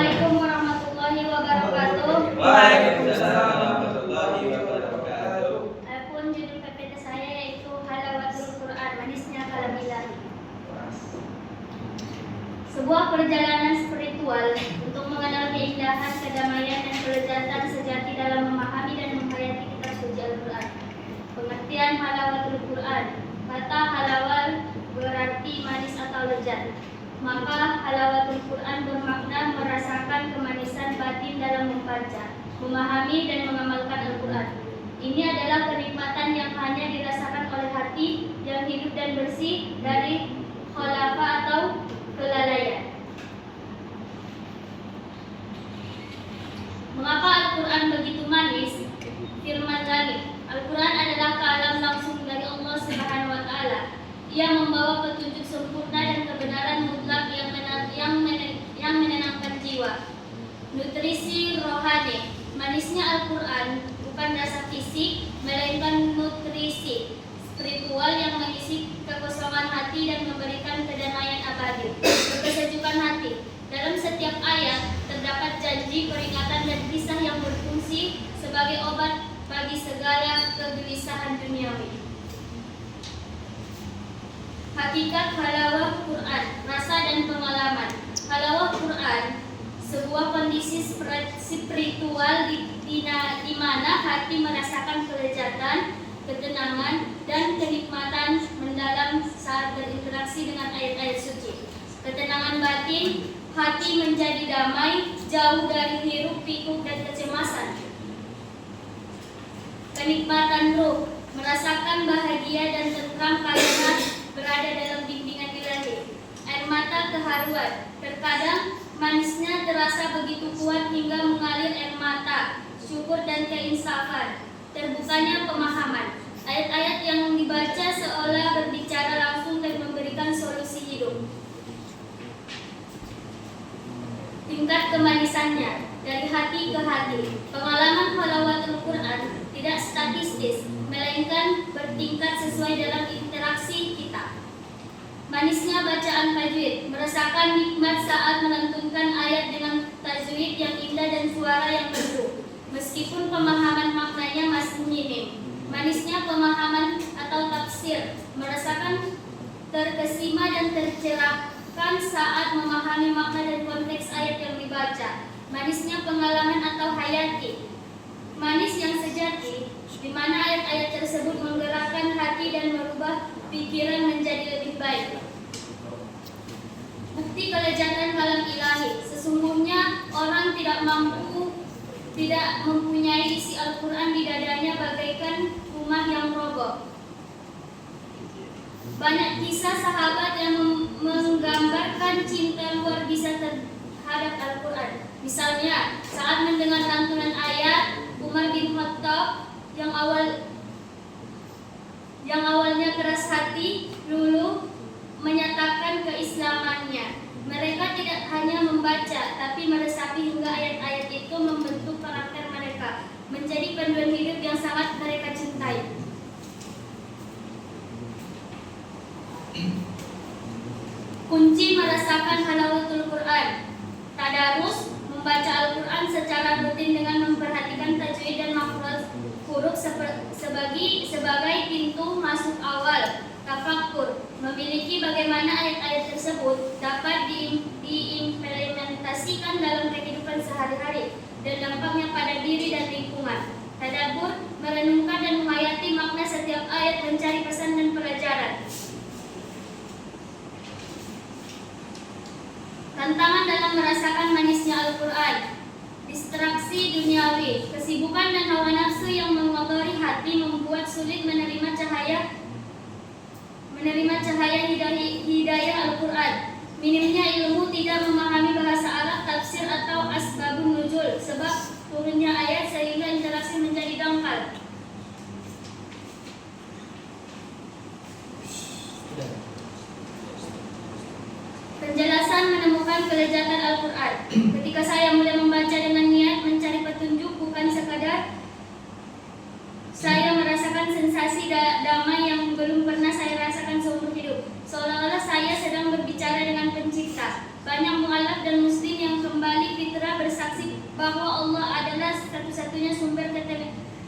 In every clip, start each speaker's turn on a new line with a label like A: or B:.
A: Assalamualaikum warahmatullahi wabarakatuh.
B: Waalaikumsalam warahmatullahi wabarakatuh.
A: Adapun judul PPT saya yaitu Halawatul Quran, manisnya kalam ilahi. Sebuah perjalanan spiritual untuk mengenal keindahan, kedamaian, dan kelezatan sejati dalam memahami dan menghayati kitab suci Al-Quran. Pengertian Halawatul Quran. Kata halawal berarti manis atau lezat. Maka halawatul Quran bermakna merasakan kemanisan batin dalam membaca, memahami, dan mengamalkan Al-Quran. Ini adalah kenikmatan yang hanya dirasakan oleh hati yang hidup dan bersih dari khalafa atau kelalaian. Mengapa Al-Quran begitu manis? Firman langit. Al-Quran adalah kalam langsung dari Allah Subhanahu wa Ta'ala. Ia membawa petunjuk sempurna dan kebenaran mutlak yang menenangkan jiwa. Nutrisi rohani. Manisnya Al-Quran bukan rasa fisik, melainkan nutrisi spiritual yang mengisi kekosongan hati dan memberikan kedamaian abadi, kesejukan hati. Dalam setiap ayat terdapat janji, peringatan, dan kisah yang berfungsi sebagai obat bagi segala kegelisahan duniawi. Hakikat halawah Quran, rasa dan pengalaman. Halawah Quran sebuah kondisi spiritual di mana hati merasakan kelezatan, ketenangan, dan kenikmatan mendalam saat berinteraksi dengan ayat-ayat suci. Ketenangan batin, hati menjadi damai, jauh dari hiruk pikuk dan kecemasan. Kenikmatan ruh, merasakan bahagia dan tentram karena berada dalam bimbingan ilahi. Air mata keharuan, terkadang manisnya terasa begitu kuat hingga mengalir air mata, syukur dan keinsafan. Terbukanya pemahaman, ayat-ayat yang dibaca seolah berbicara langsung dan memberikan solusi hidup. Tingkat kemanisannya, dari hati ke hati. Pengalaman halawatul Quran tidak statistis, melainkan bertingkat sesuai dalam interaksi kita. Manisnya bacaan tajwid, merasakan nikmat saat melantunkan ayat dengan tajwid yang indah dan suara yang merdu, meskipun pemahaman maknanya masih minim. Manisnya pemahaman atau tafsir, merasakan terkesima dan tercerahkan saat memahami makna dan konteks ayat yang dibaca. Manisnya pengalaman atau hayati, manis yang sejati, di mana ayat-ayat tersebut menggerakkan hati dan merubah pikiran menjadi lebih baik. Bukti kelezatan kalam ilahi. Sesungguhnya orang tidak mempunyai isi Al-Quran di dadanya bagaikan rumah yang roboh. Banyak kisah sahabat yang menggambarkan cinta luar biasa terhadap Al-Quran. Misalnya, saat mendengar lantunan ayat, Umar bin Khattab yang awalnya keras hati, luluh menyatakan keislamannya. Mereka tidak hanya membaca, tapi meresapi hingga ayat-ayat itu membentuk karakter mereka, menjadi panduan hidup yang sangat mereka cintai. Kunci merasakan halawatul Quran. Tadarus, membaca Al-Quran secara rutin dengan memperhatikan tajwid dan makhraj huruf sebagai pintu masuk awal. Tafakkur, memiliki bagaimana ayat-ayat tersebut dapat diimplementasikan dalam kehidupan sehari-hari dan dampaknya pada diri dan lingkungan. Tadabbur, merenungkan dan menghayati makna setiap ayat, mencari pesan dan pelajaran. Tantangan dalam merasakan manisnya Al-Quran. Distraksi duniawi, kesibukan dan hawa nafsu yang mengotori hati membuat sulit menerima cahaya hidayah Al-Quran. Minimnya ilmu, tidak memahami bahasa Arab, tafsir atau asbabun nuzul, sebab turunnya ayat sehingga interaksi menjadi dangkal. Penjelasan menemukan kelezatan Al-Quran. Ketika saya mulai membaca dengan niat mencari petunjuk, bukan sekadar saya merasakan sensasi damai yang belum pernah saya rasakan seumur hidup. Seolah-olah saya sedang berbicara dengan pencipta. Banyak mu'alaf dan muslim yang kembali fitrah bahwa Allah adalah satu-satunya sumber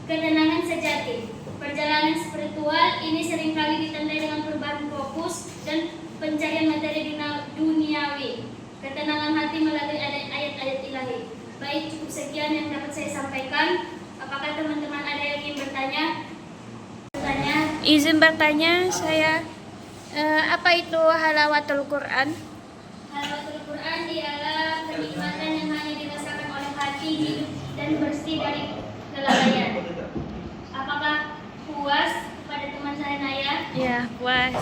A: ketenangan sejati. Perjalanan spiritual ini seringkali ditandai dengan perubahan fokus dan pencarian materi duniawi, ketenangan hati melalui ayat-ayat ilahi. Baik, cukup sekian yang dapat saya sampaikan. Apakah teman-teman ada yang ingin bertanya?
C: Izin bertanya saya, apa itu halawatul Quran?
A: Halawatul Quran ialah kenikmatan yang hanya dirasakan oleh hati, hidup dan bersih dari kelalaian. Apakah puas pada teman saya Naya?
C: Ya, puas.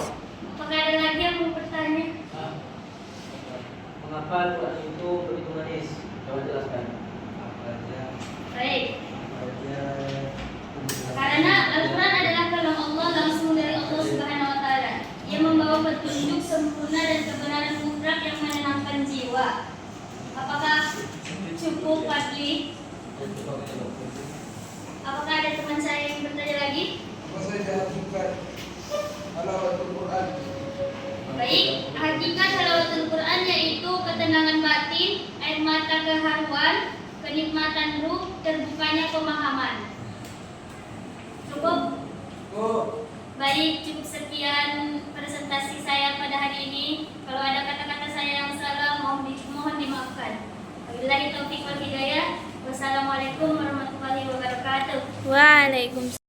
A: Apakah ada lagi yang mau bertanya?
B: Mengapa Quran itu begitu manis? Coba jelaskan.
A: Baik. Karena Al-Quran adalah kalam Allah langsung dari Allah Subhanahu wa taala. Ia membawa petunjuk sempurna dan kebenaran mutlak yang menenangkan jiwa. Apakah cukup, Fadli? Apakah ada teman saya yang bertanya lagi? Baik, hakikat halawatul Quran yaitu ketenangan batin, air mata keharuan, kenikmatan ruh, terbukanya pemahaman. Cukup? Baik, cukup sekian presentasi saya pada hari ini. Kalau ada kata-kata saya yang salah, mohon dimaafkan. Wabillahi taufiq wal hidayah. Wassalamualaikum warahmatullahi wabarakatuh.
C: Waalaikumsalam.